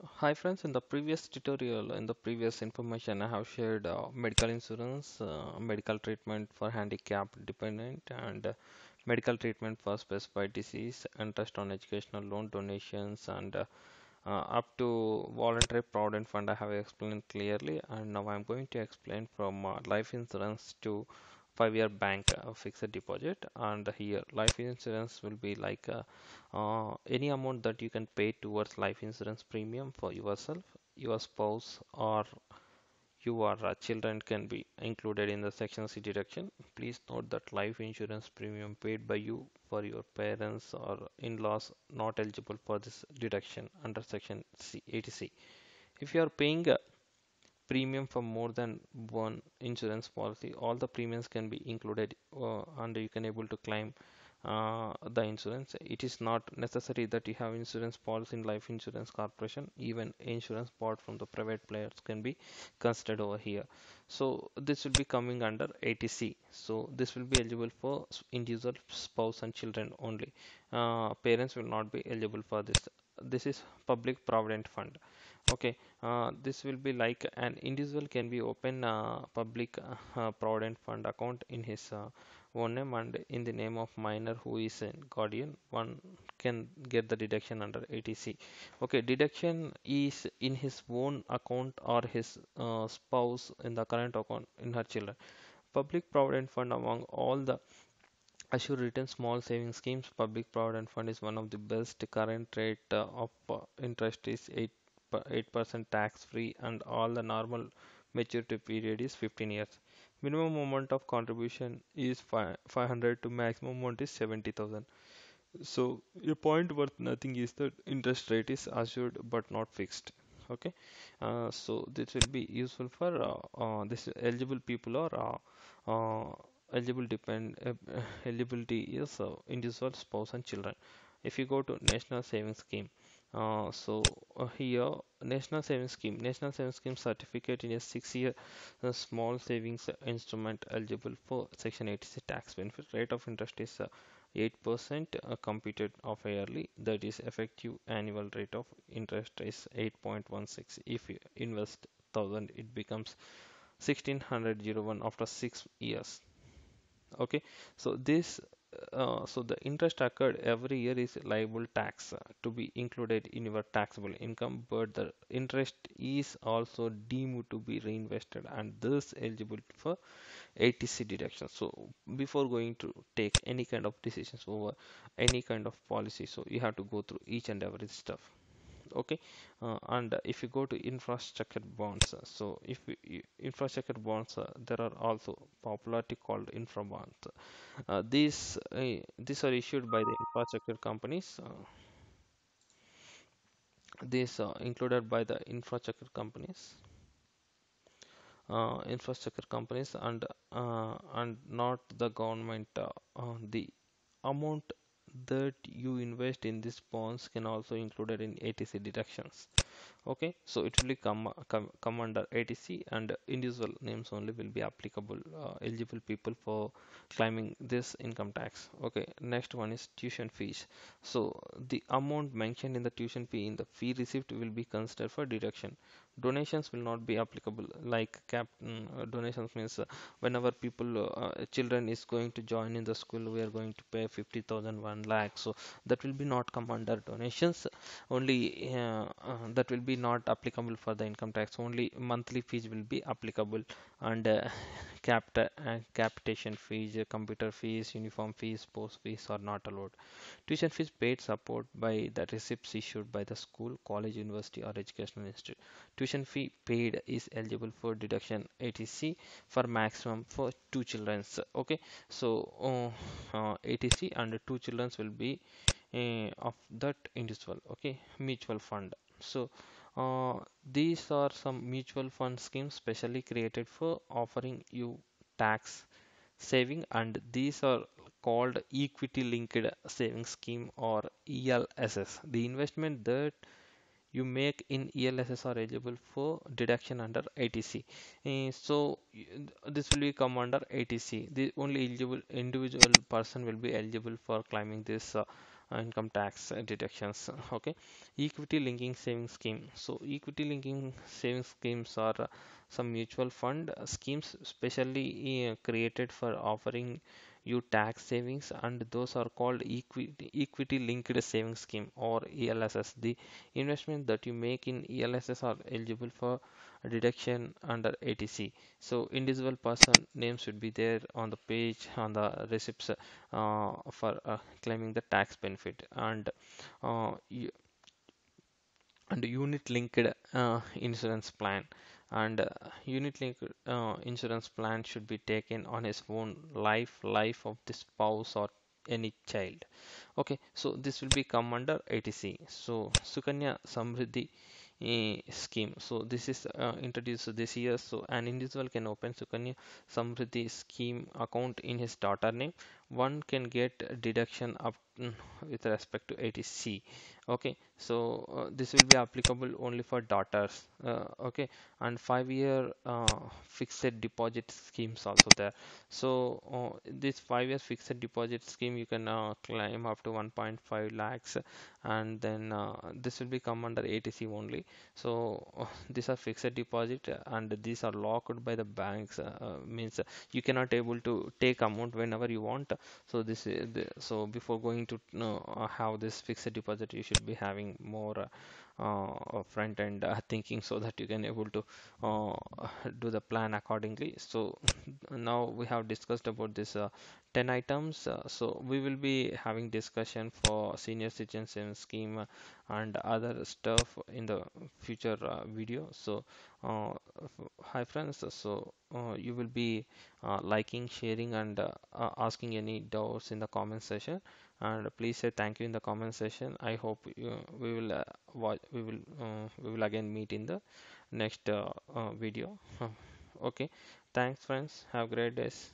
Hi friends, in the previous tutorial, in the previous information, I have shared medical insurance, medical treatment for handicap dependent, and medical treatment for specified disease, interest on educational loan donations, and up to voluntary provident fund. I have explained clearly, and now I'm going to explain from life insurance to 5-year bank fixed deposit. And here, life insurance will be like any amount that you can pay towards life insurance premium for yourself, your spouse, or your children can be included in the Section C deduction. Please note that life insurance premium paid by you for your parents or in-laws not eligible for this deduction under Section C 80C. If you are paying a premium for more than one insurance policy, all the premiums can be included and you can able to claim the insurance. It is not necessary that you have insurance policy in life insurance corporation. Even insurance bought from the private players can be considered over here. So this will be coming under 80C. So this will be eligible for individual, spouse and children only. Parents will not be eligible for this. This is public provident fund. Okay, this will be like an individual can be open public provident fund account in his own name and in the name of minor who is a guardian. One can get the deduction under 80C. Okay, deduction is in his own account or his spouse in the current account in her children. Public provident fund among all the assured return small savings schemes. Public provident fund is one of the best. Current rate of interest is 8% tax free and all the normal maturity period is 15 years. Minimum amount of contribution is 500 to maximum amount is 70,000. So a point worth nothing is that interest rate is assured but not fixed. Okay, so this will be useful for this eligible people or eligible depend eligibility is individual, spouse, and children. If you go to National Savings Scheme, here National Savings Scheme certificate in a 6-year small savings instrument eligible for Section 80C tax benefit. Rate of interest is 8% computed of yearly, that is effective annual rate of interest is 8.16. If you invest 1000 it becomes 1601 after 6 years. Okay, so the interest occurred every year is liable tax to be included in your taxable income, but the interest is also deemed to be reinvested and thus eligible for 80C deduction. So before going to take any kind of decisions over any kind of policy, so you have to go through each and every stuff. Okay, and if you go to infrastructure bonds, so if infrastructure bonds, there are also popularity called infra bonds. These are issued by the infrastructure companies. These included by the infrastructure companies and not the government. The amount that you invest in these bonds can also included in ATC deductions. Okay, so it will be come under 80C and individual names only will be applicable, eligible people for claiming this income tax. Okay, next one is tuition fees. So the amount mentioned in the tuition fee in the fee receipt will be considered for deduction. Donations will not be applicable. Like donations means whenever children is going to join in the school, we are going to pay 50,000, 1 lakh. So that will be not come under donations. Only that will be not applicable for the income tax. Only monthly fees will be applicable and capitation fees, computer fees, uniform fees, post fees are not allowed. Tuition fees paid support by the receipts issued by the school, college, university, or educational institute. Tuition fee paid is eligible for deduction 80C for maximum for two children. Okay, so 80C and two children will be of that individual. Okay, mutual fund. So these are some mutual fund schemes specially created for offering you tax saving, and these are called equity linked savings scheme or ELSS. The investment that you make in ELSS are eligible for deduction under 80C. This will be come under 80C. The only eligible individual person will be eligible for claiming this income tax deductions. Okay, equity linking savings scheme. So equity linking savings schemes are some mutual fund schemes specially created for offering you tax savings, and those are called equity linked savings scheme or ELSS. The investment that you make in ELSS are eligible for deduction under ATC. So individual person name should be there on the page on the receipts for claiming the tax benefit, uh, and unit linked insurance plan, and unit linked insurance plan should be taken on his own life of the spouse or any child. Okay, so this will be come under ATC. So Sukanya Samriddhi scheme. So this is introduced this year. So an individual can open Sukanya Samriddhi scheme account in his daughter name. One can get deduction up with respect to ATC. Okay, so this will be applicable only for daughters. Okay, and 5 year fixed deposit schemes also there. So this 5 years fixed deposit scheme you can claim up to 1.5 lakhs, and then this will be come under ATC only. So these are fixed deposit, and these are locked by the banks. Means you cannot able to take amount whenever you want. So this is so before going to have this fixed deposit, you should be having more front end thinking, so that you can able to uh, do the plan accordingly. So now we have discussed about this 10 items. So we will be having discussion for senior citizen scheme and other stuff in the future video. So hi friends, so you will be liking, sharing, and asking any doubts in the comment section, and please say thank you in the comment section. I hope we will watch, we will again meet in the next video. Okay, thanks friends, have great days.